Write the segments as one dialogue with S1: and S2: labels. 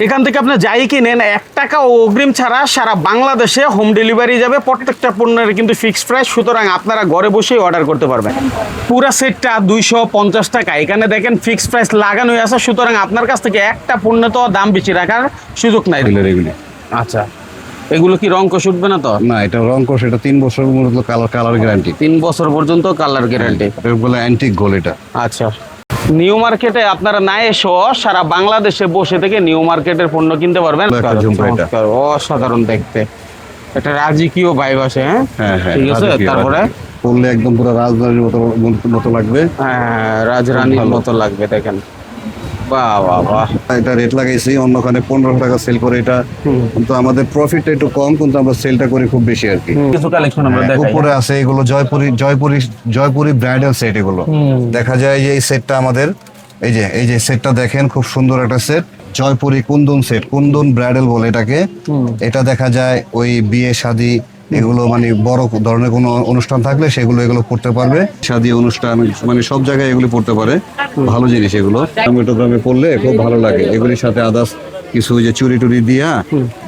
S1: এখান থেকে আপনি যাই কিনেন 1 টাকা অগ্রিম ছাড়া সারা বাংলাদেশে হোম ডেলিভারি যাবে। প্রত্যেকটা পণ্যের কিন্তু ফিক্সড প্রাইস, সুতরাং আপনারা ঘরে বসেই অর্ডার করতে পারবেন। পুরো সেটটা 250 টাকা। এখানে দেখেন ফিক্সড প্রাইস লাগানোই আছে, সুতরাং আপনার কাছ থেকে একটা পণ্য তো দাম বেশি রাখার সুযোগ নাই। আচ্ছা, এগুলো কি রং কোষ উঠবে না তো?
S2: না, এটা রং কোষ, এটা 3 বছর পর্যন্ত কালার গ্যারান্টি।
S1: 3 বছর পর্যন্ত কালার গ্যারান্টি।
S2: এটা বলে অ্যান্টিক গোল্ড এটা।
S1: আচ্ছা, নিউ মার্কেটে আপনারা না এসো সারা বাংলাদেশে বসে থেকে নিউ মার্কেটের পণ্য কিনতে পারবেন। অসাধারণ দেখতে, এটা রাজকীয় ভাইব আসে। হ্যাঁ, ঠিক আছে। তারপরে
S2: পরলে একদম পুরো রাজরানীর মতো লাগবে।
S1: হ্যাঁ, রাজরানীর মতো লাগবে। দেখেন, বাহ বাহ বাহ।
S2: এটা রেট লাগাইছি, অন্যখানে 15 টাকা সেল করে এটা, কিন্তু আমাদের প্রফিটটা একটু কম, কিন্তু আমরা সেলটা করি খুব বেশি আর কি।
S1: কিছু কালেকশন আমরা দেখাই।
S2: উপরে আছে এগুলো জয়পুরি ব্রাইডাল সেট। এগুলো দেখা যায় যে এই সেটটা আমাদের, এই যে সেটটা দেখেন, খুব সুন্দর একটা set. Jaipuri Kundan set, Kundan bridal বলে এটাকে। এটা দেখা যায় ওই বিয়ে শাদী, এগুলো মানে বড় ধরনের কোনো অনুষ্ঠান থাকলে এগুলো পড়তে পারবে। শাদী অনুষ্ঠান মানে সব জায়গায় এগুলো পড়তে পারে। ভালো জিনিস এগুলো, টমেটো দামে পড়লে খুব ভালো লাগে। এগুলির সাথে আদার্স কিছু যে চুরি টুরি দিয়া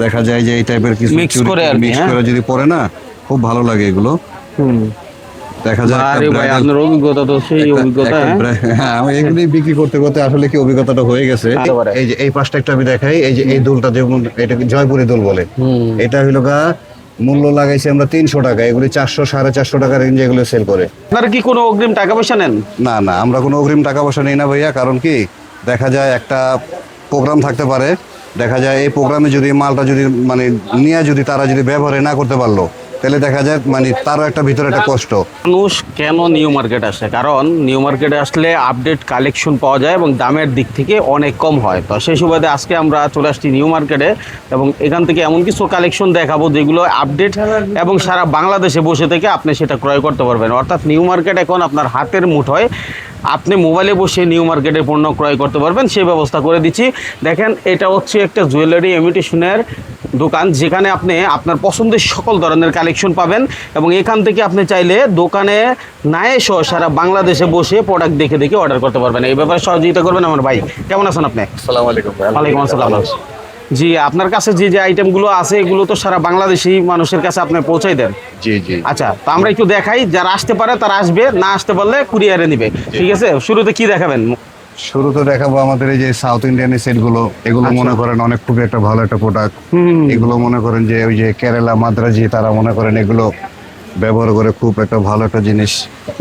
S2: দেখা যায় যে এই টাইপের কিছু
S1: মিক্স করে
S2: যদি পরে না, খুব ভালো লাগে এগুলো। দেখা যায়
S1: আপনার অভিজ্ঞতা তো সেই অভিজ্ঞতা।
S2: হ্যাঁ, আমি এগুলি বিক্রি করতে করতে আসলে কি অভিজ্ঞতাটা হয়ে গেছে। এই যে এই পাশটা একটা আমি দেখাই, এই যে এই দোলটা, যেমন এটাকে জয়পুরি দোল বলে। এটা হইলো গা মূল্য লাগাইছি আমরা 300 টাকা, এগুলি 400 450 টাকা রেঞ্জে এগুলো সেল করে।
S1: আপনারা কি কোনো অগ্রিম টাকা পয়সা নেন?
S2: না, আমরা কোনো অগ্রিম টাকা পয়সা নেই না ভাইয়া। কারণ কি, দেখা যায় একটা প্রোগ্রাম থাকতে পারে, দেখা যায় এই প্রোগ্রামে যদি মালটা যদি মানে নিয়ে যদি তারা যদি ব্যবহারে না করতে পারলো, তাহলে দেখা যায় মানে তারও একটা ভিতরে একটা কষ্ট।
S1: মানুষ কেন নিউ মার্কেট আসে? কারণ নিউ মার্কেটে আসলে আপডেট কালেকশন পাওয়া যায় এবং দামের দিক থেকে অনেক কম হয়। তো সেই সুবাদে আজকে আমরা চলে আসছি নিউ মার্কেটে এবং এখান থেকে এমন কিছু কালেকশন দেখাবো যেগুলো আপডেট এবং সারা বাংলাদেশে বসে থেকে আপনি সেটা ক্রয় করতে পারবেন। অর্থাৎ নিউ মার্কেট এখন আপনার হাতের মুঠোয়, আপনি মোবাইলে বসে নিউ মার্কেটের পণ্য ক্রয় করতে পারবেন, সেই ব্যবস্থা করে দিচ্ছি। দেখেন, এটা হচ্ছে একটা জুয়েলারি ইমিটেশনের দোকান, যেখানে আপনি আপনার পছন্দের সকল ধরনের কালেকশন পাবেন এবং এখান থেকে আপনি চাইলে দোকানে না এসে সারা বাংলাদেশে বসে প্রোডাক্ট দেখে দেখে অর্ডার করতে পারবেন। এই ব্যাপারে সহযোগিতা করবেন আমার ভাই। কেমন আছেন আপনি?
S2: আসসালামু আলাইকুম।
S1: ওয়ালাইকুম আসসালাম। জি, আপনার কাছে যে আইটেমগুলো আছে এগুলো তো সারা বাংলাদেশি মানুষের কাছে আপনি পৌঁছাই দেন?
S2: জি।
S1: আচ্ছা, তো আমরা একটু দেখাই, যারা আসতে পারে তারা আসবে, না আসতে পারলে কুরিয়ারে নিবে। ঠিক আছে, শুরুতে কি দেখাবেন?
S2: শুরুতে দেখাবো আমাদের এই যে সাউথ ইন্ডিয়ান সেট গুলো। এগুলো মনে করেন অনেক খুবই একটা ভালো একটা প্রোডাক্ট। এগুলো মনে করেন যে ওই যে কেরালা মাদ্রাজি, তারা মনে করেন এগুলো ব্যবহার করে, খুব একটা ভালো একটা জিনিস।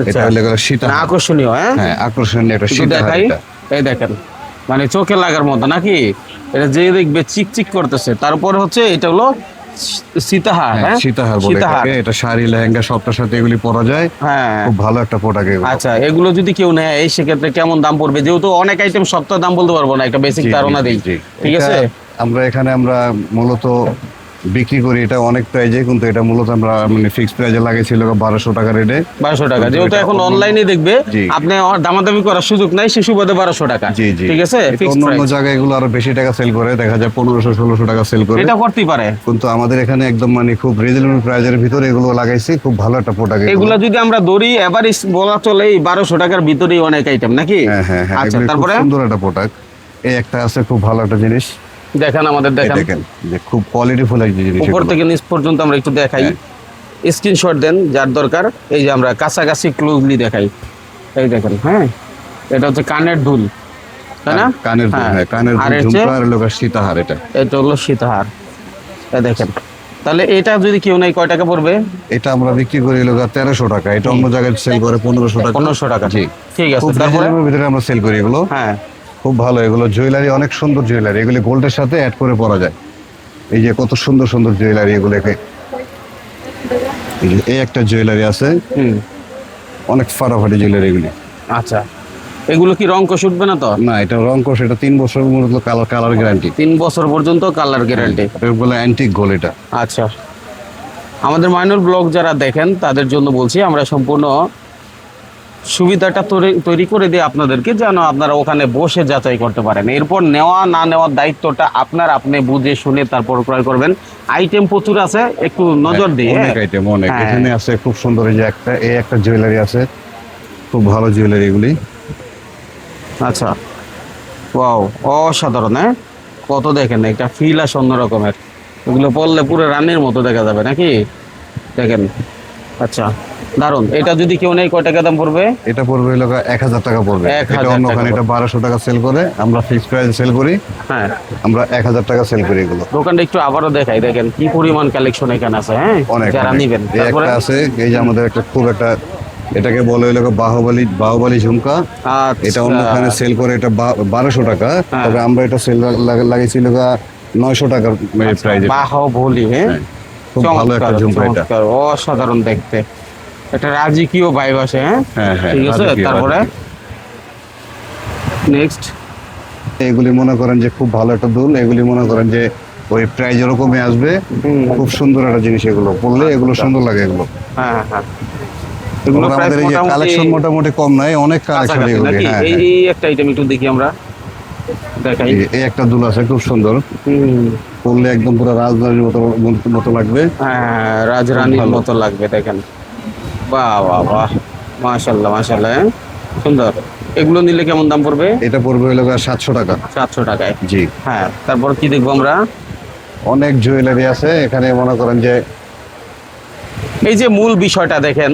S2: এটা হলো সীতাহার,
S1: আকর্ষণীয়। হ্যাঁ,
S2: আকর্ষণীয় একটা সীতাহার।
S1: এই দেখেন, মানে চোখে লাগার মতো নাকি? এটা যে দেখবে চিকচিক করতেছে। তারপরে হচ্ছে এটা হলো সীতাহার। হ্যাঁ, সীতাহার বলে এটাকে। এটা শাড়ি লেহেঙ্গা সবটার সাথে এগুলি পরা যায়। হ্যাঁ, খুব ভালো একটা প্রোডাক্ট এগুলো। আচ্ছা, এগুলো যদি কেউ নেয় এই সেক্ষেত্রে কেমন দাম পড়বে? যেহেতু অনেক আইটেম সবটা দাম বলতে পারবো না, একটা বেসিক ধারণা দেই। ঠিক আছে, আমরা মূলত বিক্রি করি এটা অনেক প্রাইজে, কিন্তু এটা মূলত আমরা মানে ফিক্সড প্রাইজে লাগিয়েছিল 1200 টাকা রেটে। 1200 টাকা, যেহেতু এখন অনলাইনে দেখবে আপনি দামাদামি করার সুযোগ নাই, সে সুবাদে 1200 টাকা। ঠিক আছে, অন্য জায়গায় এগুলো আরো বেশি টাকা সেল করে, দেখা যায় 1500-1600 টাকা সেল করে। এটা করতেই পারে, কিন্তু আমাদের এখানে একদম মানে খুব রিজনেবল প্রাইজের ভিতরে এগুলো লাগাইছি। খুব ভালো একটা প্রোডাক্ট এগুলো যদি আমরা ধরি এভারেজ বলা চলে এই 1200 টাকার ভিতরেই অনেক আইটেম নাকি? হ্যাঁ। আচ্ছা, তারপরে সুন্দর একটা প্রোডাক্ট এই একটা আছে, খুব ভালো একটা জিনিস। দেখেন, আমাদের দেখেন যে খুব কোয়ালিটিফুল একটা জিনিস। উপর থেকে নিচ পর্যন্ত আমরা একটু দেখাই, স্ক্রিনশট দেন যার দরকার। এই যে আমরা কাছাকাছি ক্লোজলি দেখাই। এই দেখেন, হ্যাঁ, এটা হচ্ছে কানের দুল, তাই না? কানের দুল, হ্যাঁ, কানের দুল, ঝুমকা আর লোক সীতাহার। এটা হলো সীতাহার। এই দেখেন, তাহলে এটা যদি কেউ নাই কয় টাকা পড়বে? এটা আমরা বিক্রি করি লোক 1300 টাকা। এটা অন্য জায়গায় সেল করে 1500 টাকা। 1500 টাকা, জি, ঠিক আছে। তারপরে ভিতরে আমরা সেল করি এগুলো। হ্যাঁ, খুব ভালো। এগুলো জুয়েলারি, অনেক সুন্দর জুয়েলারি। এগুলি গোল্ডের সাথে অ্যাড করে পরা যায়। এই যে কত সুন্দর সুন্দর জুয়েলারি এগুলোকে। এই একটা জুয়েলারি আছে, অনেক ফাটাফাটি জুয়েলারি এগুলি। আচ্ছা, এগুলো কি রং কোষ উঠবে না তো? না, এটা রং কোষ, এটা 3 বছর পর্যন্ত কালার গ্যারান্টি। 3 বছর পর্যন্ত কালার গ্যারান্টি। এটা বলে অ্যান্টিক গোল্ড এটা। আচ্ছা, আমাদের মাইনর ব্লগ যারা দেখেন তাদের জন্য বলছি, আমরা সম্পূর্ণ সুবিধাটা তৈরি করে দিয়ে আপনাদেরকে, যেন আপনারা ওখানে বসে যাচাই করতে পারেন। এরপর নেওয়া না নেওয়ার দায়িত্বটা আপনি বুঝে শুনে তারপর ক্রয় করবেন। আইটেম প্রচুর আছে, একটু নজর দিয়ে। অনেক আইটেম, অনেক। এখানে আছে খুব সুন্দর, এই যে একটা জুয়েলারি আছে, খুব ভালো জুয়েলারি এগুলি। আচ্ছা, ওয়াও, অসাধারণ। হ্যাঁ, কত দেখেন, একটা ফিল আসে অন্য রকমের। এগুলো পরলে পুরো রানের মতো দেখা যাবে নাকি, দেখেন। আচ্ছা, দারুন। এটা যদি কেউ নেই কয় টাকা দাম পড়বে?
S2: এটা পড়বে হলো 1000 টাকা পড়বে।
S1: 1000
S2: এটা অন্যখানে এটা 1200 টাকা সেল করে, আমরা ফিক্সড প্রাইসে সেল করি।
S1: হ্যাঁ,
S2: আমরা 1000 টাকা সেল করি এগুলো।
S1: দোকানটা একটু আবারও দেখাই, দেখেন কি পরিমাণ কালেকশন এখানে আছে। হ্যাঁ,
S2: অনেক
S1: যারা নিবেন।
S2: এই
S1: তারপরে
S2: একটা আছে, এই যে আমাদের একটা খুব একটা, এটাকে বলে হলো বাহুবলী ঝুমকা।
S1: আচ্ছা।
S2: এটা অন্যখানে সেল করে এটা 1200 টাকা,
S1: হ্যাঁ।
S2: তবে আমরা এটা সেল লাগাইছিল 900 টাকার প্রাইজে।
S1: বাহুবলী, হ্যাঁ,
S2: খুব ভালো একটা ঝুমকা এটা।
S1: চমৎকার, অসাধারণ দেখতে। এটা রাজকীয় ভাইব আছে। হ্যাঁ,
S2: হ্যাঁ হ্যাঁ,
S1: ঠিক আছে।
S2: রাজকীয়,
S1: তারপরে
S2: রাজকীয়।
S1: নেক্সট,
S2: এগুলি মনে করেন যে খুব ভালো একটা দুল, এগুলি মনে করেন যে ওই প্রাইজ এরকমই আসবে। খুব সুন্দর একটা জিনিস, এগুলো পড়লে এগুলো সুন্দর লাগে এগুলো।
S1: হ্যাঁ হ্যাঁ, এগুলো প্রাইস
S2: আমাদের এই যে কালেকশন মোটামুটি কম নাই, অনেক কালেকশন এগুলো। হ্যাঁ,
S1: এই একটা আইটেম একটু দেখি আমরা, দেখাই।
S2: এই একটা দুল আছে খুব সুন্দর, পড়লে একদম পুরো রাজরানীর মতো লাগবে।
S1: হ্যাঁ, রাজরানীর মতো লাগবে, দেখেন। বাহ বাহ বাহ, মাশাআল্লাহ মাশাআল্লাহ, হ্যাঁ, সুন্দর। এগুলো নিলে কেমন দাম পড়বে?
S2: এটা পড়বে হলো 700 টাকা।
S1: 700 টাকায়।
S2: জি।
S1: হ্যাঁ, তারপর কি দেখবো আমরা?
S2: অনেক জুয়েলারি আছে এখানে, মনে করেন যে
S1: এই যে মূল বিষয়টা দেখেন,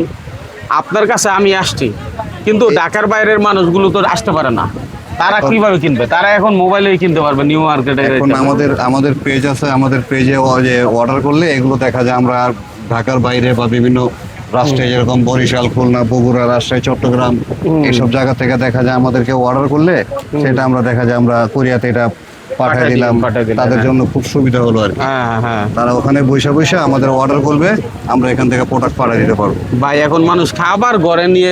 S1: আপনার কাছে আমি আসছি, কিন্তু ঢাকার বাইরের মানুষগুলো তো আসতে পারে না। তারা কিভাবে কিনবে? তারা এখন মোবাইলেই কিনতে পারবে, নিউ মার্কেটে।
S2: এখন আমাদের পেজ আছে, আমাদের পেজে অর্ডার করলে এগুলো দেখা যায় আমরা ঢাকার বাইরে বা বিভিন্ন রাষ্ট্রে, যেরকম বরিশাল, খুলনা, বগুড়া, রাজশাহী, চট্টগ্রাম, এইসব জায়গা থেকে দেখা যায় আমাদেরকে অর্ডার করলে সেটা আমরা দেখা যায় আমরা কোরিয়াতে এটা পাঠিয়ে দিলাম। তাদের জন্য খুব সুবিধা হলো আর কি।
S1: হ্যাঁ হ্যাঁ,
S2: তারা ওখানে বসে আমাদের অর্ডার করবে, আমরা এখান থেকে প্রোডাক্ট পাঠিয়ে দিতে পারবো।
S1: ভাই এখন মানুষ খাবার ঘরে নিয়ে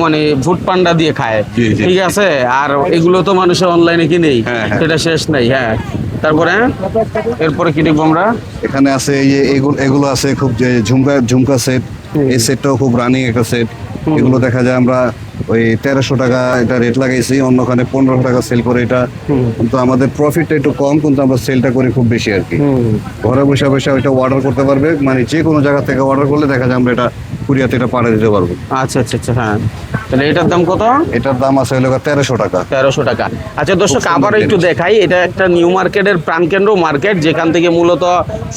S1: মানে ফুড পান্ডা দিয়ে খায়,
S2: জি, জি।
S1: ঠিক আছে। আর এগুলো তো মানুষের অনলাইনে কিনেই,
S2: হ্যাঁ, হ্যাঁ।
S1: সেটা শেষ নাই। হ্যাঁ, তারপরে এরপরে কি দেখবো আমরা?
S2: এখানে আছে এই যে এগুলো আছে খুব, যে ঝুমকা সেট, এই সেটটাও খুব রানিং একটা সেট। এগুলো দেখা যায় আমরা ওই 1300 টাকা এটা রেট লাগাইছি, অন্যখানে 1500 টাকা সেল করে এটা। কিন্তু আমাদের প্রফিটটা একটু কম, কিন্তু আমরা সেলটা করি খুব বেশি আর কি। ঘরে বসে ওইটা অর্ডার করতে পারবে, মানে যে কোনো জায়গা থেকে অর্ডার করলে দেখা যায় আমরা এটা কুরিয়াতে এটা পাঠিয়ে দিতে পারবো।
S1: আচ্ছা আচ্ছা আচ্ছা, হ্যাঁ। তাহলে এটার দাম কত?
S2: এটার দাম আছে হলো 1300 টাকা।
S1: 1300 টাকা। আচ্ছা দর্শক, আবার একটু দেখাই, এটা একটা নিউ মার্কেটের প্রাণকেন্দ্র মার্কেট, যেখান থেকে মূলত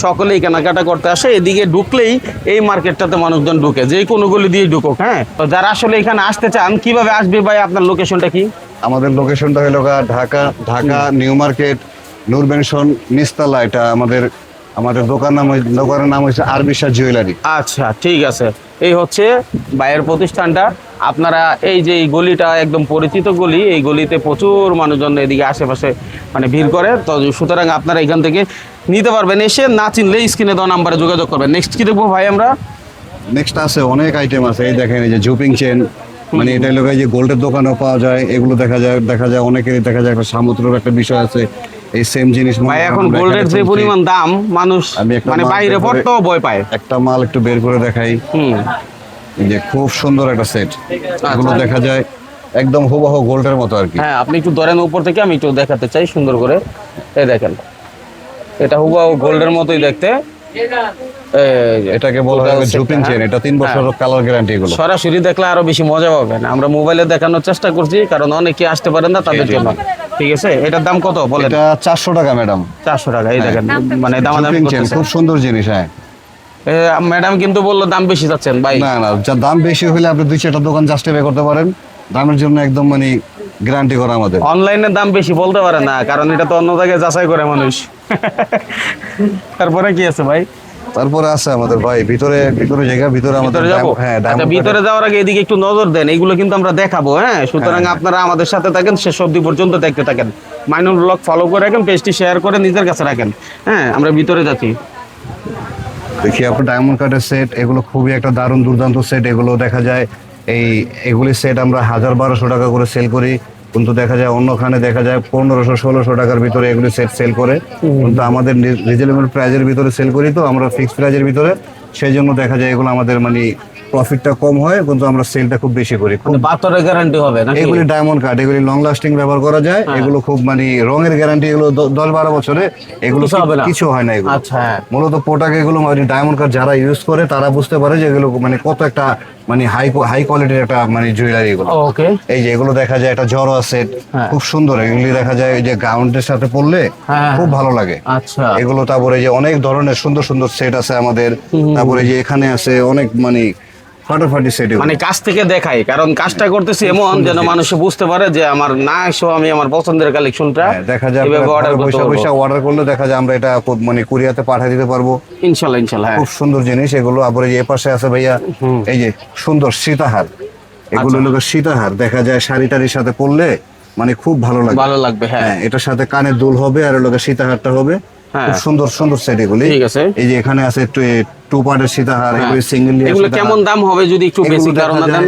S1: সকলেই কেনাকাটা করতে আসে। এদিকে ঢুকলেই এই মার্কেটটাতে মানুষজন ঢুকে, যে কোনো গলি দিয়ে ঢুকুক। হ্যাঁ, তো যারা আসলে এখানে আসতে চান কিভাবে আসবে ভাই? আপনার লোকেশনটা কি?
S2: আমাদের লোকেশনটা হলো ঢাকা নিউ মার্কেট, নূর মেনশন, নিস্তালা। এটা আমাদের দোকানের নাম হচ্ছে আর বিশ্বাস জুয়েলারি।
S1: আচ্ছা, ঠিক আছে। এই হচ্ছে ভাইয়ের প্রতিষ্ঠানটা। আপনারা এই যে এই গলিটা একদম পরিচিত গলি, এই গলিতে প্রচুর মানুষজন এদিকে আশেপাশে মানে ভিড় করে, তো সুতরাং আপনারা এখান থেকে নিতে পারবেন। এসে না চিনলে স্ক্রিনে দেওয়া নাম্বারে যোগাযোগ করবেন। নেক্সট কি দেখবো ভাই আমরা?
S2: নেক্সট আছে অনেক আইটেম আছে, এই দেখেন এই যে জুপিং চেন, মানে এটা লোক এই যে গোল্ডের দোকানেও পাওয়া যায়। এগুলো দেখা যায় অনেকেরই দেখা যায় একটা সামুদ্রিক একটা বিষয় আছে। এই সেম জিনিস
S1: ভাই এখন গোল্ডের যে পরিমাণ দাম, মানুষ মানে বাইরে পড়তেও ভয় পায়।
S2: একটা মাল একটু বের করে দেখাই। এই যে খুব সুন্দর একটা সেট, এগুলো
S1: আচ্ছা।
S2: দেখা যায় একদম হুবহু গোল্ডের মতো আর কি।
S1: হ্যাঁ, আপনি একটু ধরেন উপর থেকে, আমি একটু দেখাতে চাই সুন্দর করে। এই দেখেন, এটা হুবহু গোল্ডের মতোই দেখতে।
S2: এটাকে বলা হয় জুপিং চেন। এটা 3 বছরের কালার গ্যারান্টি। এগুলো
S1: সরাসরি দেখলে আরো বেশি মজা পাবেন। আমরা মোবাইলে দেখানোর চেষ্টা করছি, কারণ অনেকে আসতে পারেন না, তাদের জন্য। ঠিক আছে, এটার দাম কত বলেন?
S2: এটা 400 টাকা ম্যাডাম।
S1: 400 টাকা। এই দেখেন, মানে দামাদামি করতেছে।
S2: খুব সুন্দর জিনিস। হ্যাঁ,
S1: ম্যাডাম কিন্তু বললো দাম বেশি যাচ্ছেন ভাই।
S2: না যা দাম বেশি হলে আপনি 2-4টা দোকান জাস্টিফাই করতে পারেন। দামের জন্য একদম মানে গ্যারান্টি করা আমাদের।
S1: অনলাইনে দাম বেশি বলতে পারে না, কারণ এটা তো অন্য জায়গায় যাচাই করে মানুষ। তারপরে কি আছে ভাই?
S2: তারপরে আছে আমাদের ভাই ভিতরে জায়গা, ভিতরে আমাদের।
S1: হ্যাঁ, আচ্ছা, ভিতরে যাওয়ার আগে এদিকে একটু নজর দেন, এগুলো কিন্তু আমরা দেখাবো। হ্যাঁ, সুতরাং আপনারা আমাদের সাথে থাকেন, শেষ অবধি পর্যন্ত দেখতে থাকেন। মাইনুর ব্লগ ফলো করে রাখেন, পেজটি শেয়ার করে নিজের কাছে রাখেন। হ্যাঁ, আমরা ভিতরে যাচ্ছি।
S2: দেখি আপনার ডায়মন্ড কাটের সেট, এগুলো খুবই একটা দারুণ দুর্দান্ত সেট। এগুলো দেখা যায় এগুলি সেট আমরা 1000-1200 টাকা করে সেল করি, কিন্তু দেখা যায় অন্যখানে দেখা যায় 1500-1600 টাকার ভিতরে এগুলি সেট সেল করে। কিন্তু আমাদের রিজনেবল প্রাইজের ভিতরে সেল করি, তো আমরা ফিক্সড প্রাইজের ভিতরে, সেই জন্য দেখা যায় এগুলো আমাদের মানে প্রফিটটা কম হয়, কিন্তু আমরা সেলটা খুব বেশি করি। খুব
S1: বাতরের গ্যারান্টি হবে না
S2: এগুলি ডায়মন্ড কাট, এগুলি লং লাস্টিং ব্যবহার করা যায়। এগুলো খুব মানে রঙের গ্যারান্টি, এগুলো 10-12 বছরে এগুলো কিছু হয় না। এগুলো
S1: আচ্ছা,
S2: মূলত প্রোডাক্ট এগুলো মানে ডায়মন্ড কাট যারা ইউজ করে তারা বুঝতে পারে যে এগুলো মানে কত একটা মানে হাই কোয়ালিটির একটা মানে জুয়েলারি এগুলো।
S1: ওকে।
S2: এই যে এগুলো দেখা যায় একটা জড়ো সেট,
S1: হ্যাঁ।
S2: খুব সুন্দর। এগুলি দেখা যায় এই যে গাউনের সাথে পরলে
S1: হ্যাঁ।
S2: খুব ভালো লাগে।
S1: আচ্ছা।
S2: এগুলো তারপরে যে অনেক ধরনের সুন্দর সুন্দর সেট আছে আমাদের। তারপরে যে এখানে আছে অনেক মানে ফাটাফাটি সেট।
S1: মানে কাছ থেকে দেখাই, কারণ কাজটা করতেছি এমন যেন মানুষ বুঝতে পারে যে আমার না এসেও আমি আমার পছন্দের কালেকশনটা
S2: দেখা যায়
S1: এভাবে অর্ডার করতে পারবো।
S2: পয়সা অর্ডার করলে দেখা যায় আমরা এটা মানে কুরিয়াতে পাঠিয়ে দিতে পারবো
S1: ইনশাআল্লাহ ইনশাআল্লাহ।
S2: খুব সুন্দর জিনিস এগুলো। আবার এই পাশে আছে ভাইয়া এই যে সুন্দর সীতাহার, এগুলো হলো সীতাহার। দেখা যায় শাড়ি টাড়ির সাথে পরলে মানে খুব ভালো লাগবে,
S1: ভালো লাগবে। হ্যাঁ,
S2: এটার সাথে কানের দুল হবে আর হলো সীতাহারটা হবে। খুব সুন্দর সুন্দর সেট এগুলি।
S1: ঠিক আছে।
S2: এই যে এখানে আছে টু পার্টের সীতাহার, এগুলো সিঙ্গেল।
S1: এগুলো কেমন দাম হবে যদি একটু বেশি ধারণা দেন?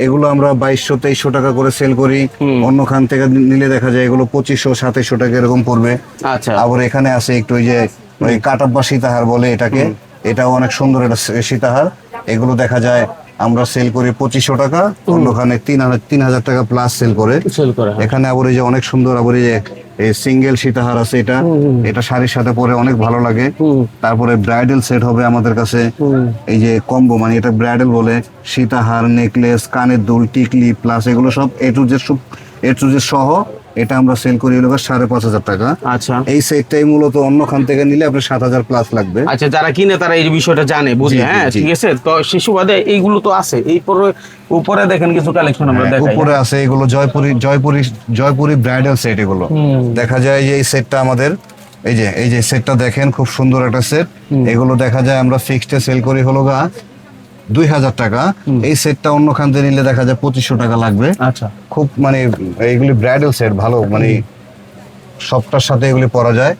S2: এগুলো আমরা 2200-2300 টাকা করে সেল করি। অন্য খান থেকে নিলে দেখা যায় এগুলো 2500-2700 টাকা এরকম পড়বে।
S1: আচ্ছা।
S2: আবার এখানে আছে একটু ওই যে ওই কাটাব্বা সীতাহার বলে এটাকে, এটাও অনেক সুন্দর একটা সীতাহার। এগুলো দেখা যায় আমরা সেল করি 2500 টাকা, অন্যখানে 3000 টাকা প্লাস সেল করে। এখানে আবার এই যে অনেক সুন্দর আবার এই যে সিঙ্গেল সীতাহার আছে, এটা শাড়ির সাথে পরে অনেক ভালো লাগে। তারপরে ব্রাইডাল সেট হবে আমাদের কাছে, এই যে কম্বো, মানে এটা ব্রাইডাল বলে। সীতাহার, নেকলেস, কানের দুল, টিকলি প্লাস এগুলো সব এ টু জেড সহ এটা আমরা সেল করি হলো 5500 টাকা।
S1: আচ্ছা।
S2: এই সেটটাই মূলত অন্য খান থেকে নিলে আপনার 7000 প্লাস লাগবে।
S1: আচ্ছা, যারা কিনে তারা এই বিষয়টা জানে বুঝে। হ্যাঁ, ঠিক আছে। তো শিশু বাদে এইগুলো তো আছে। এই উপরে দেখেন কিছু কালেকশন আমরা দেখাই।
S2: উপরে আছে এগুলো জয়পুরি ব্রাইডাল সেট। এগুলো দেখা যায় যে এই সেটটা আমাদের এই যে সেটটা দেখেন খুব সুন্দর একটা সেট। এগুলো দেখা যায় আমরা ফিক্সডে সেল করি হলো 2000 টাকা। এই সেটটা অন্য খান থেকে নিলে দেখা যায় 2500 টাকা লাগবে।
S1: আচ্ছা।
S2: খুব মানে এইগুলি ব্রাইডাল সেট ভালো, মানে সবটার সাথে এগুলি পরা যায়।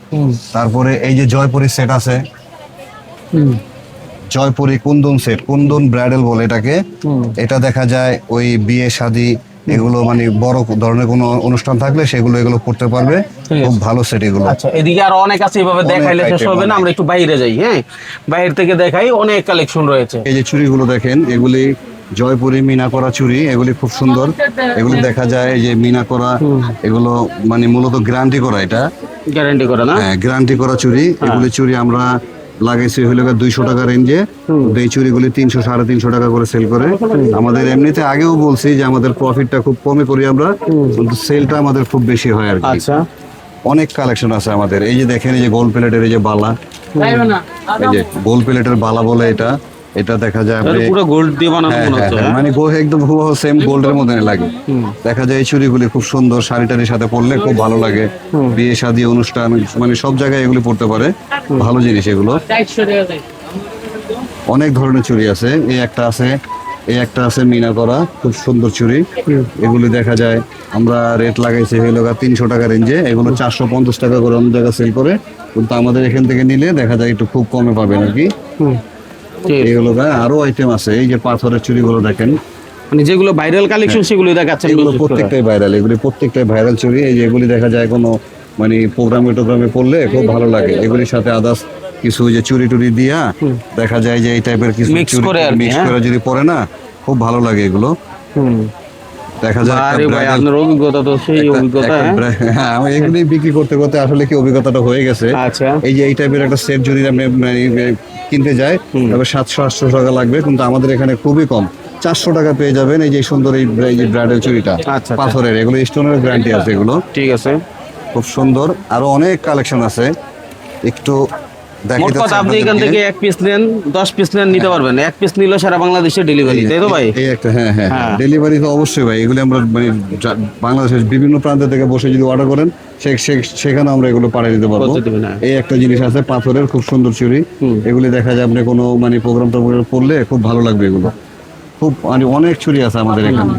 S2: তারপরে এই যে জয়পুরি সেট আছে, জয়পুরি কুন্দন সেট, কুন্দন ব্রাইডাল বলে এটাকে। এটা দেখা যায় ওই বিয়ে শাদী এগুলো মানে বড় ধরনের কোনো অনুষ্ঠান থাকলে এগুলো পড়তে পারবে। খুব ভালো সেট এগুলো।
S1: আচ্ছা, এদিকে আরো অনেক আছে, এভাবে দেখাইলে শেষ হবে না। আমরা একটু বাইরে যাই। হ্যাঁ, বাইরে থেকে দেখাই, অনেক কালেকশন রয়েছে।
S2: এই যে চুড়িগুলো দেখেন, এগুলি জয়পুরি মিনা করা চুড়ি, এগুলি খুব সুন্দর। এগুলি দেখা যায় এই যে মিনা করা, এগুলো মানে মূলত গ্যারান্টি করা। এটা
S1: গ্যারান্টি করা না?
S2: হ্যাঁ, গ্যারান্টি করা চুড়ি। এগুলি চুড়ি আমরা লাগাইছি হইলো 200 টাকা রেঞ্জে। এই চুড়িগুলি 300-350 টাকা করে সেল করে। আমাদের এমনিতে আগেও বলছি যে আমাদের প্রফিটটা খুব কমে করি আমরা, কিন্তু সেলটা আমাদের খুব বেশি হয় আর কি।
S1: আচ্ছা।
S2: অনেক কালেকশন আছে আমাদের। এই যে দেখেন এই যে গোল্ড প্লেটের এই যে বালা, এই যে গোল্ড প্লেটের বালা বলে এটা দেখা যায়
S1: পুরো গোল্ড দিয়ে বানানো মনে হচ্ছে।
S2: মানে একদম হুবহু সেম গোল্ডের মতো লাগে। দেখা যায় এই চুড়িগুলি খুব সুন্দর, শাড়ি টাড়ির সাথে পরলে খুব ভালো লাগে। বিয়ে শাদী অনুষ্ঠান মানে সব জায়গায় এগুলি পড়তে পারে, ভালো জিনিস এগুলো। অনেক ধরনের চুড়ি আছে। এই একটা আছে মিনা করা, খুব সুন্দর চুড়ি। এগুলি দেখা যায় আমরা রেট লাগাইছি হইলো 300 টাকা রেঞ্জে। এগুলো 450 টাকা করে অন্য জায়গায় সেল করে, কিন্তু আমাদের এখান থেকে নিলে দেখা যায় একটু খুব কমে পাবেন আর কি। এইগুলো আরো আইটেম আছে। এই যে পাথরের চুড়িগুলো দেখেন,
S1: মানে যেগুলো ভাইরাল কালেকশন সেগুলো দেখাচ্ছেন।
S2: এগুলো প্রত্যেকটাই ভাইরাল, প্রত্যেকটাই ভাইরাল চুড়ি। এই যে এগুলি দেখা যায় কোনো মানে প্রোগ্রামে পড়লে খুব ভালো লাগে। এগুলির সাথে আদার্স কিছু যে চুড়ি টুড়ি দিয়া দেখা যায় যে এই টাইপের কিছু
S1: মিক্স
S2: করে যদি পরে না, খুব ভালো লাগে এগুলো। দেখা যায়
S1: আপনার অভিজ্ঞতা তো সেই অভিজ্ঞতা।
S2: হ্যাঁ, আমি এগুলি বিক্রি করতে আসলে কি অভিজ্ঞতাটা হয়ে গেছে।
S1: আচ্ছা।
S2: এই যে এই টাইপের একটা সেট যদি আপনি কিনতে যায় তবে 700-800 টাকা লাগবে, কিন্তু আমাদের এখানে খুবই কম, 400 টাকা পেয়ে যাবেন। এই যে সুন্দর এই ব্রাইডাল চুড়িটা পাথরের, এগুলো স্টোনের গ্যারান্টি আছে এগুলো। ঠিক আছে, খুব সুন্দর। আরো অনেক কালেকশন আছে, একটু
S1: আপনি এখান থেকে 1 পিস নেন, 10 পিস নেন, নিতে পারবেন। 1 পিস নিলে সারা বাংলাদেশে ডেলিভারি, তাই তো ভাই?
S2: এই একটা হ্যাঁ, ডেলিভারি তো অবশ্যই ভাই। এগুলো আমরা মানে বাংলাদেশের বিভিন্ন প্রান্ত থেকে বসে যদি অর্ডার করেন সেখানে আমরা এগুলো পাঠিয়ে দিতে পারবো। এই একটা জিনিস আছে পাথরের, খুব সুন্দর চুড়ি। এগুলি দেখা যায় আপনি কোনো মানে প্রোগ্রাম করলে খুব ভালো লাগবে এগুলো। খুব মানে অনেক চুড়ি আছে আমাদের এখানে।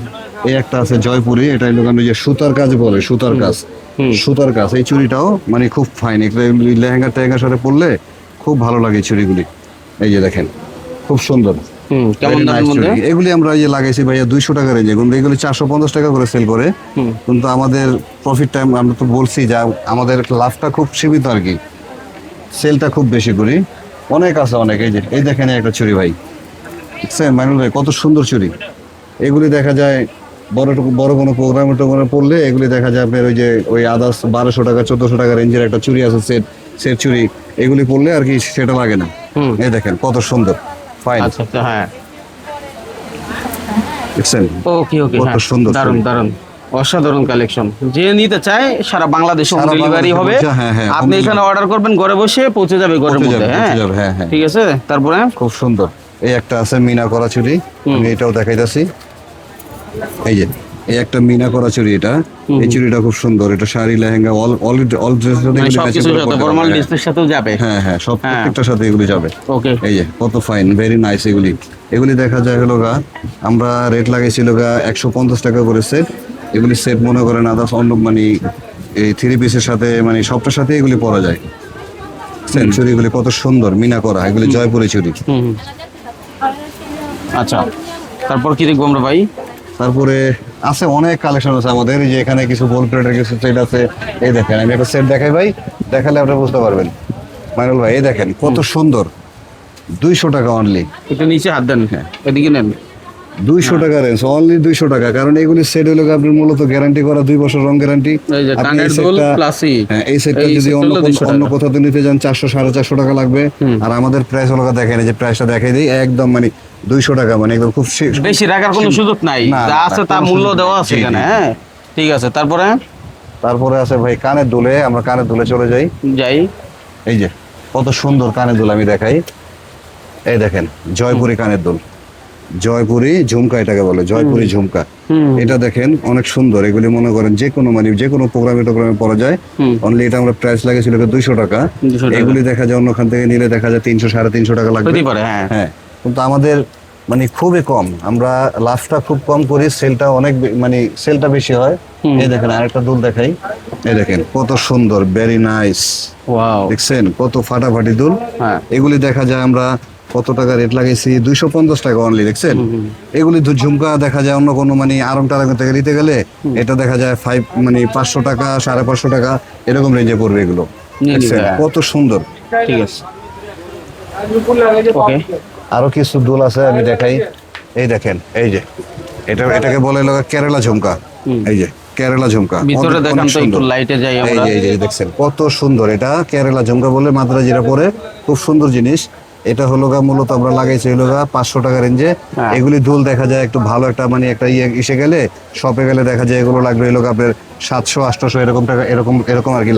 S2: এই একটা আছে জয়পুরি, এটা লোকানো যে সুতার কাজ বলে, সুতার কাজ। এই চুড়িটাও মানে খুব ফাইন, লেহেঙ্গার সাথে পরলে খুব ভালো লাগে চুড়িগুলি। এই যে দেখেন, খুব সুন্দর। এগুলি আমরা এই যে লাগাইছি ভাইয়া 200 টাকা রেঞ্জে, কিন্তু এগুলি 450 টাকা করে সেল করে। কিন্তু আমাদের প্রফিট টাইম আমরা তো বলছি যে আমাদের লাভটা খুব সীমিত আর কি, সেলটা খুব বেশি করি। অনেক আছে অনেক। এই দেখেন একটা চুড়ি ভাই, দেখছেন মাইনুল ভাই, কত সুন্দর চুড়ি। এগুলি দেখা যায় বড় কোনো প্রোগ্রামে পড়লে এগুলি দেখা যায় আপনার ওই আদার্স 1200 টাকা 1400 টাকা রেঞ্জের একটা চুড়ি আছে, সেট চুড়ি। এগুলি পড়লে আর কি সেটা লাগে না। এই দেখেন কত সুন্দর, ফাইন।
S1: আচ্ছা, হ্যাঁ।
S2: দেখছেন
S1: ওকে ওকে,
S2: কত সুন্দর
S1: দারুন
S2: চুড়ি।
S1: দারুন, অসাধারণ কালেকশন। যে নিতে চায় সারা বাংলাদেশে হোম
S2: সারা
S1: ডেলিভারি হবে।
S2: বাংলাদেশে, হ্যাঁ, হ্যাঁ,
S1: আপনি
S2: home
S1: এখানে অর্ডার করবেন, ঘরে বসে পৌঁছে যাবে ঘরের
S2: পৌঁছে
S1: মধ্যে।
S2: যাবে,
S1: হ্যাঁ
S2: পৌঁছে যাবে, হ্যাঁ, হ্যাঁ।
S1: ঠিক আছে, তারপরে
S2: খুব সুন্দর। এই একটা আছে মিনা করা চুড়ি, আমি এটাও দেখাইতাছি। এই যে এই একটা মিনা করা চুড়ি, এটা এই চুড়িটা খুব সুন্দর। এটা শাড়ি, লেহেঙ্গা, অল ড্রেসের সাথে
S1: মানে
S2: এগুলি matching
S1: সবকিছুর
S2: করে
S1: সাথে,
S2: পরতে
S1: ফর্মাল
S2: পারবে।
S1: ড্রেসের সাথেও যাবে।
S2: হ্যাঁ হ্যাঁ, সব
S1: হ্যাঁ।
S2: প্রত্যেকটার সাথে এগুলি যাবে।
S1: ওকে,
S2: এই যে কত ফাইন, ভেরি নাইস। এগুলি এগুলি দেখা যায় হলো গা, আমরা রেট লাগাইছিল গা 150 টাকা করে সেট। এগুলি সেট মনে করেন আদার্স অন্য মানে এই 3 পিসের সাথে মানে সবটার সাথে এগুলি পরা যায়। চুড়িগুলি কত সুন্দর মিনা করা, এগুলি জয়পুরি চুড়ি।
S1: হুম। আচ্ছা, তারপর কি দেখবো আমরা ভাই?
S2: তারপরে আছে অনেক কালেকশন আছে আমাদের। এই যে এখানে কিছু গোল প্লেটের কিছু সেট আছে। এই দেখেন, আমি একটা সেট দেখাই ভাই, দেখালে আপনারা বুঝতে পারবেন। মাইনুল ভাই এই দেখেন কত সুন্দর, 200 টাকা অনলি।
S1: একটু নিচে হাত দেন, হ্যাঁ এদিকে নেন।
S2: 200 টাকা রেঞ্জ, অনলি 200 টাকা। কারণ এগুলি সেট হলো আপনার মূলত গ্যারান্টি করা 2 বছর রং গ্যারান্টি।
S1: এই যে কানের দুল প্লাসই,
S2: হ্যাঁ, এই সেটটা যদি অন্য কোথাও তো নিতে যান 400 450 টাকা লাগবে। আর আমাদের প্রাইস হলো দেখেন, এই যে প্রাইসটা দেখাই দিই, একদম মানে 200 টাকা, মানে একদম খুব
S1: বেশি রাখার কোনো সুযোগ নাই,
S2: না,
S1: যা আছে তা
S2: কোনো
S1: মূল্য
S2: সুযোগ
S1: দেওয়া
S2: নেই।
S1: আছে
S2: জি,
S1: এখানে।
S2: জি।
S1: হ্যাঁ ঠিক আছে, তারপরে
S2: আছে ভাই কানের দুলে। আমরা কানের দুলে চলে যাই।
S1: যাই।
S2: এই যে কত সুন্দর কানের দুল আমি দেখাই। এই দেখেন জয়পুরি কানের দুল, জয়পুরি ঝুমকা এটাকে বলে, জয়পুরি ঝুমকা। এটা দেখেন অনেক সুন্দর। এগুলি মনে করেন যে কোনো মানে যে কোনো প্রোগ্রামে টোগ্রামে পরা যায়। অনলি এটা আমরা প্রাইস লাগিয়েছিল 200 টাকা।
S1: 200 টাকা।
S2: এগুলি দেখা যায় অন্যখান থেকে নিলে দেখা যায় 300 350 টাকা লাগবে।
S1: হতে পারে, হ্যাঁ।
S2: হ্যাঁ, কিন্তু আমাদের মানে খুবই কম, আমরা লাভটা খুব কম করি, সেলটা অনেক মানে সেলটা বেশি হয়। এই দেখেন আরেকটা দুল দেখাই। এই দেখেন কত সুন্দর, ভেরি নাইস।
S1: ওয়াও,
S2: দেখছেন কত ফাটাফাটি দুল।
S1: হ্যাঁ।
S2: এগুলি দেখা যায় আমরা কত টাকা রেট লাগাইছি, 250 টাকা অনলি। দেখছেন এগুলি ঝুমকা দেখা যায় অন্য কোনো মানে আরং টারং থেকে নিতে গেলে এটা দেখা যায় 500 টাকা 550 টাকা এরকম রেঞ্জে পড়বে এগুলো।
S1: নিয়ে নিবে,
S2: দেখছেন
S1: হ্যাঁ।
S2: কত সুন্দর।
S1: ঠিক আছে, ওকে।
S2: আরো কিছু দুল আছে আমি দেখাই। এই দেখেন, এই যে এটাকে বলে হলো কেরালা ঝুমকা। এই যে কেরালা ঝুমকা,
S1: ভিতরে
S2: অনেক
S1: দেখান তো,
S2: সুন্দর।
S1: একটু লাইটে যাই
S2: এই
S1: আমরা।
S2: যে এই যে দেখছেন কত সুন্দর, এটা কেরালা ঝুমকা বলে মাত্রা যেটা পরে, খুব সুন্দর জিনিস। এটা হলো গা মূলত আমরা লাগাইছি হলো গা 500 টাকা রেঞ্জে।
S1: হ্যাঁ।
S2: এগুলি দুল দেখা যায় একটু ভালো একটা মানে একটা ইসে গেলে, শপে গেলে দেখা যায় এগুলো লাগবে হলো গা আপনার 700 800 এরকম টাকা, এরকম আর কি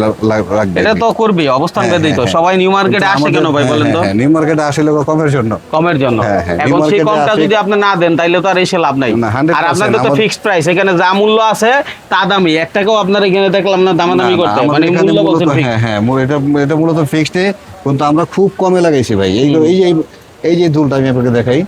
S2: লাগবে।
S1: এটা তো করবি, অবস্থান
S2: হ্যাঁ,
S1: বেঁধেই তো।
S2: হ্যাঁ,
S1: সবাই নিউ মার্কেটে
S2: কিন্তু
S1: আসে কেন
S2: আমাদের-
S1: ভাই
S2: হ্যাঁ,
S1: বলেন তো?
S2: হ্যাঁ, নিউ মার্কেটে আসলে কমের জন্য।
S1: কমের জন্য।
S2: হ্যাঁ, হ্যাঁ,
S1: এখন
S2: নিউ
S1: সেই
S2: মার্কেটে
S1: কমটা
S2: আসে-
S1: যদি আপনি না দেন তাইলে তো আর এসে লাভ নাই।
S2: না, 100%
S1: আর আপনাদের তো
S2: আমাদের-
S1: ফিক্সড প্রাইস, এখানে যা মূল্য আছে তা দামি। একটাকেও আপনার এখানে দেখলাম না দামাদামি
S2: না, না,
S1: করতে,
S2: আমাদের
S1: মানে
S2: এখানে
S1: মূল্য
S2: মূলত-
S1: বলছেন fixed।
S2: হ্যাঁ হ্যাঁ, এটা মূলত ফিক্সড, কিন্তু আমরা খুব কমে লাগাইছি ভাই। এই যে দুলটা আমি আপনাকে দেখাই।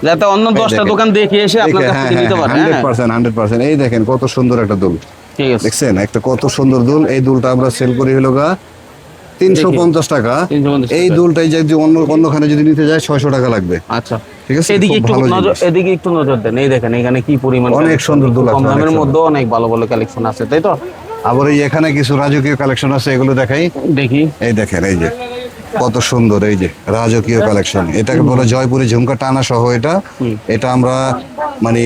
S1: যাতে অন্য 10টা
S2: দেখেন।
S1: দোকান দেখে এসে আপনার কাছ থেকে নিতে পারে। হ্যাঁ
S2: 100%। এই দেখেন কত সুন্দর একটা দুল।
S1: ঠিক আছে,
S2: দেখছেন একটা কত সুন্দর দুল। এই দুলটা আমরা সেল করি হলো গা 350 টাকা।
S1: 350
S2: এই
S1: টাকা।
S2: দুলটাই যদি অন্যখানে যদি নিতে যায় 600 টাকা লাগবে।
S1: আচ্ছা
S2: ঠিক আছে,
S1: এদিকে
S2: খুব
S1: একটু
S2: ভালো
S1: নজর,
S2: জিনিস।
S1: এদিকে একটু নজর দেন। এই দেখেন এখানে কি পরিমাণ
S2: অনেক
S1: collection।
S2: সুন্দর দুল আছে,
S1: কম
S2: অনেক
S1: দামের
S2: সুন্দর।
S1: মধ্যে অনেক ভালো ভালো কালেকশন আছে, তাই তো?
S2: আবার এই এখানে কিছু রাজকীয় কালেকশন আছে, এগুলো দেখাই।
S1: দেখি।
S2: এই দেখেন, এই যে কত সুন্দর, এই যে রাজকীয় কালেকশন। এটাকে বলে জয়পুরি ঝুমকা টানা সহ। এটা আমরা মানে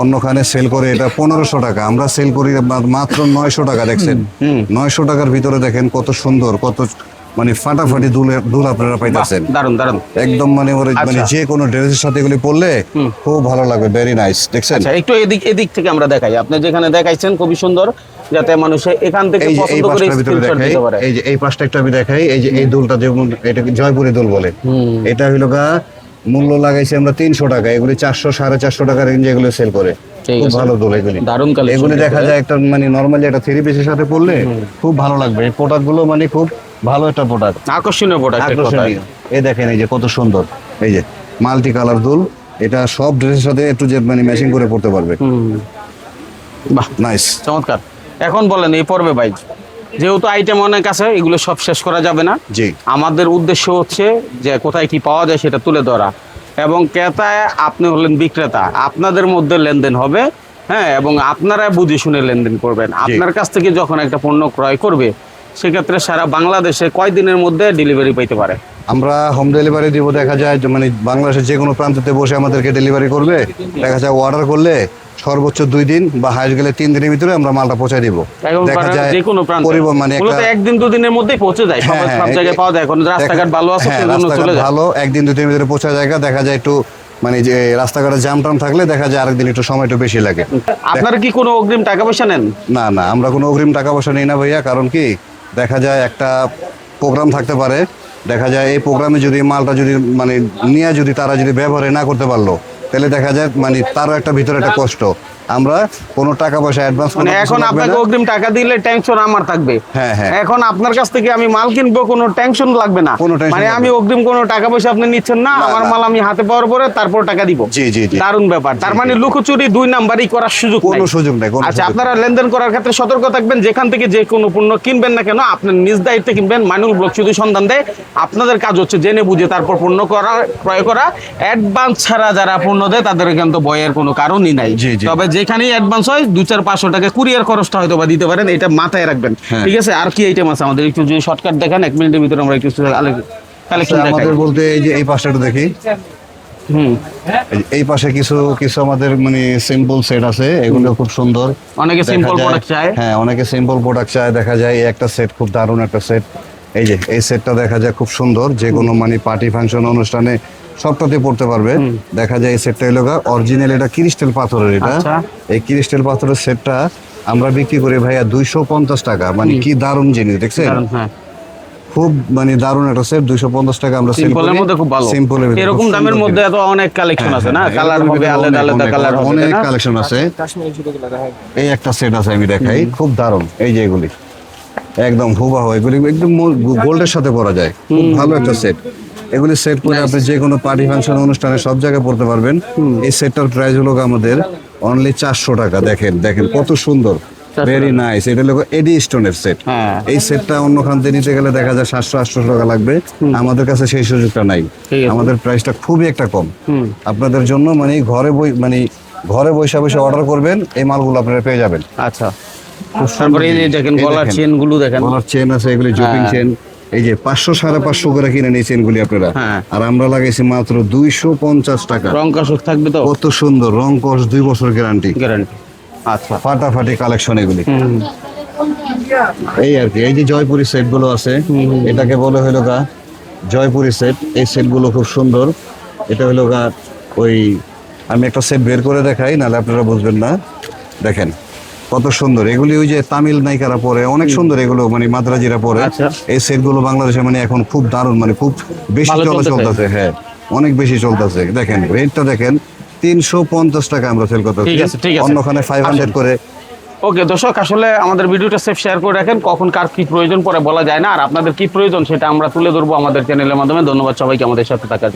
S2: অন্যখানে সেল করে এটা 1500 টাকা, আমরা সেল করি মাত্র 900 টাকা। দেখছেন 900 টাকার ভিতরে দেখেন কত সুন্দর, কত মানে ফাটাফাটি দুল আপনারা পাইতেছেন।
S1: দারুন দারুন।
S2: একদম মানে মানে যে কোনো ড্রেসের সাথে এগুলি পরলে খুব ভালো লাগবে, ভেরি নাইস। দেখছেন
S1: আচ্ছা একটু এদিক থেকে আমরা দেখাই। আপনি যেখানে দেখাইছেন খুবই সুন্দর, যাতে মানুষ এখান থেকে
S2: এই যে এই
S1: পছন্দ করে
S2: পাঁচটার ভিতরে
S1: স্ক্রিনশট
S2: দেখাই।
S1: দিতে পারে।
S2: এই যে এই পাঁচটা একটু আমি দেখাই। এই যে এই দুলটা যেমন এটাকে জয়পুরি দুল বলে। এটা হইলো গা মূল্য লাগাইছি আমরা 300 টাকা। এগুলি 400 450 টাকা রেঞ্জে এগুলো সেল করে।
S1: ঠিক
S2: খুব
S1: আছে।
S2: ভালো দুল এগুলি।
S1: দারুণ কালেকশন।
S2: এগুলি দেখা যায় একটা মানে নরমালি একটা 3 পিসের সাথে পরলে খুব ভালো লাগবে। এই প্রোডাক্ট গুলো মানে খুব ভালো একটা প্রোডাক্ট,
S1: আকর্ষণীয় প্রোডাক্ট।
S2: আকর্ষণীয়। এই দেখেন এই যে কত সুন্দর, এই যে মাল্টি কালার দুল। এটা সব ড্রেসের সাথে একটু যে মানে ম্যাচিং করে পড়তে পারবে।
S1: বাহ,
S2: নাইস।
S1: চমৎকার। এখন বলেন এই পর্বে ভাই, যেহেতু আইটেম অনেক আছে, এগুলো সব শেষ করা যাবে না।
S2: জি,
S1: আমাদের উদ্দেশ্য হচ্ছে যে কোথায় কি পাওয়া যায় সেটা তুলে ধরা, এবং ক্রেতায় আপনি হলেন বিক্রেতা, আপনাদের মধ্যে লেনদেন হবে। হ্যাঁ, এবং আপনারা বুঝে শুনে লেনদেন করবেন। আপনার কাছ থেকে যখন একটা পণ্য ক্রয় করবে, সেক্ষেত্রে সারা বাংলাদেশে কয় দিনের মধ্যে ডেলিভারি পাইতে পারে?
S2: আমরা হোম ডেলিভারি দিব। দেখা যায় যে মানে বাংলাদেশের যে কোনো প্রান্ততে বসে আমাদেরকে ডেলিভারি করবে। দেখা যায় অর্ডার করলে সর্বোচ্চ 2 দিন বা হাইস্ট গেলে 3 দিনের ভিতরে আমরা মালটা পৌঁছে দিব। দেখা যায়
S1: যে কোনো প্রান্তে
S2: পরিবহন মানে
S1: মূলত একদিন দুদিনের মধ্যেই পৌঁছে যায়। সব জায়গায় পাওয়া যায়। এখন রাস্তাঘাট ভালো আছে, সেজন্য চলে যায়।
S2: ভালো, একদিন 2 দিনের ভিতরে পৌঁছা যায়। দেখা যায় একটু মানে যে রাস্তাঘাটে জ্যাম টাম থাকলে দেখা যায় আরেকদিন একটু সময় একটু বেশি লাগে।
S1: আপনারা কি কোনো অগ্রিম টাকা পয়সা নেন?
S2: না না, আমরা কোনো অগ্রিম টাকা পয়সা নিই না ভাইয়া। কারণ কি, দেখা যায় একটা প্রোগ্রাম থাকতে পারে, দেখা যায় এই প্রোগ্রামে যদি মালটা যদি মানে নিয়ে যদি তারা যদি ব্যবহারে না করতে পারলো, তাহলে দেখা যায় মানে তারও একটা ভিতরে একটা কষ্ট। আমরা কোনো টাকা পয়সা অ্যাডভান্স
S1: মানে এখন আপনাকে অগ্রিম টাকা দিলে টেনশন আমার থাকবে।
S2: হ্যাঁ হ্যাঁ,
S1: এখন আপনার কাছ থেকে আমি মাল কিনবো, কোনো টেনশন লাগবে না।
S2: কোনো টেনশন
S1: মানে আমি অগ্রিম কোনো টাকা পয়সা আপনি নিচ্ছেন না, আমার মাল আমি হাতে পাওয়ার পরে তারপর টাকা দিব।
S2: জি জি জি,
S1: দারুণ ব্যাপার। তার মানে লুকোচুরি 2 নাম্বারই করার সুযোগ নাই।
S2: কোনো সুযোগ নাই।
S1: আচ্ছা, আপনারা লেনদেন করার ক্ষেত্রে সতর্ক থাকবেন। যেখান থেকে যে কোনো পণ্য কিনবেন না কেন, আপনার নিজ দায়িত্বে কিনবেন। মাইনুল ব্লগ শুধু সন্ধান দেয়, আপনাদের কাজ হচ্ছে জেনে বুঝে তারপর পণ্য ক্রয় করা। অ্যাডভান্স ছাড়া যারা পণ্য দেয় তাদের কিন্তু ভয়ের কোনো কারণই নাই। তবে যেখানেই অ্যাডভান্স হয় 200-500 টাকা কুরিয়ার খরচটা হয়তো বা দিতে পারেন, এটা মাথায় রাখবেন। ঠিক আছে? আর কি আইটেম আছে আমাদের, একটু যদি শর্টকাট দেখেন 1 মিনিটের ভিতরে আমরা একটু কালেকশন দেখাই।
S2: আমাদের বলতে এই যে এই পাশটা একটু দেখি। এই পাশে কিছু কিছু আমাদের মানে সিম্পল সেট আছে, এগুলো খুব সুন্দর।
S1: অনেকে সিম্পল প্রোডাক্ট চায়।
S2: হ্যাঁ, অনেকে সিম্পল প্রোডাক্ট চায়। দেখা যায় এই একটা সেট খুব দারুণ একটা সেট। এই যে এই সেটটা দেখা যায় খুব সুন্দর, যে কোনো মানে পার্টি ফাংশন অনুষ্ঠানে সবটাতে পড়তে পারবে। দেখা যায় এই সেটটা হলো অরিজিনাল, এটা ক্রিস্টাল পাথরের। এটা এই ক্রিস্টাল পাথরের সেটটা আমরা বিক্রি করি ভাইয়া 250 টাকা। মানে কি দারুণ জিনিস, দেখছেন? খুব মানে দারুণ একটা সেট, 250 টাকা আমরা সেল করি।
S1: সিম্পলের মধ্যে খুব ভালো।
S2: সিম্পলের
S1: এরকম দামের মধ্যে এত অনেক কালেকশন আছে না, কালার হবে আলাদা আলাদা কালার হবে,
S2: অনেক কালেকশন আছে। এই একটা সেট আছে, আমি দেখাই, খুব দারুণ। এই যে এগুলি একদম হুবাহু, এগুলি একদম গোল্ডের সাথে পরা যায়, খুব ভালো একটা সেট। এগুলি সেট করে আপনি যে কোনো পার্টি ফাংশন অনুষ্ঠানে সব জায়গায় পড়তে পারবেন। এই সেটটার প্রাইস হলো আমাদের অনলি 400 টাকা। দেখেন দেখেন কত সুন্দর, ভেরি নাইস। এটা হলো এডি স্টোনের সেট। এই সেটটা অন্য খান থেকে নিতে গেলে দেখা যায় 700-800 টাকা লাগবে। আমাদের কাছে সেই সুযোগটা নাই, আমাদের প্রাইসটা খুবই একটা কম আপনাদের জন্য। মানে ঘরে বসে বসে অর্ডার করবেন, এই মালগুলো আপনারা পেয়ে যাবেন।
S1: আচ্ছা, তারপরে এই যে দেখেন গলার চেন গুলো, দেখেন
S2: গলার চেন আছে, এগুলি জুপিং চেন। এই যে 500-550 করে কিনে এই চেনগুলি আপনারা, আর আমরা লাগাইছি মাত্র 250 টাকা।
S1: রং কষক থাকবে তো?
S2: কত সুন্দর রং কষ, 2 বছর গ্যারান্টি।
S1: আচ্ছা,
S2: ফাটাফাটি কালেকশন এগুলি। এই আর কি, এই যে জয়পুরি সেট গুলো আছে, এটাকে বলে হলো জয়পুরি সেট। এই সেট গুলো খুব সুন্দর। এটা হলো ওই, আমি একটা সেট বের করে দেখাই, নাহলে আপনারা বুঝবেন না। দেখেন কত সুন্দর এগুলি, ওই যে তামিল নায়িকারা পরে, অনেক সুন্দর এগুলো, মানে মাদ্রাজিরা পরে। এই সেট গুলো বাংলাদেশে মানে এখন খুব দারুণ, মানে খুব বেশি চলতেছে। হ্যাঁ, অনেক বেশি চলতেছে। দেখেন রেটটা দেখেন, 350 টাকা আমরা সেল করতেছি, অন্যখানে 500 করে।
S1: ওকে দর্শক, আসলে আমাদের ভিডিওটা সেভ শেয়ার করে রাখেন, কখন কার কি প্রয়োজন পরে বলা যায় না। আর আপনাদের কি প্রয়োজন সেটা আমরা তুলে ধরবো আমাদের চ্যানেলের মাধ্যমে। ধন্যবাদ সবাইকে আমাদের সাথে থাকার।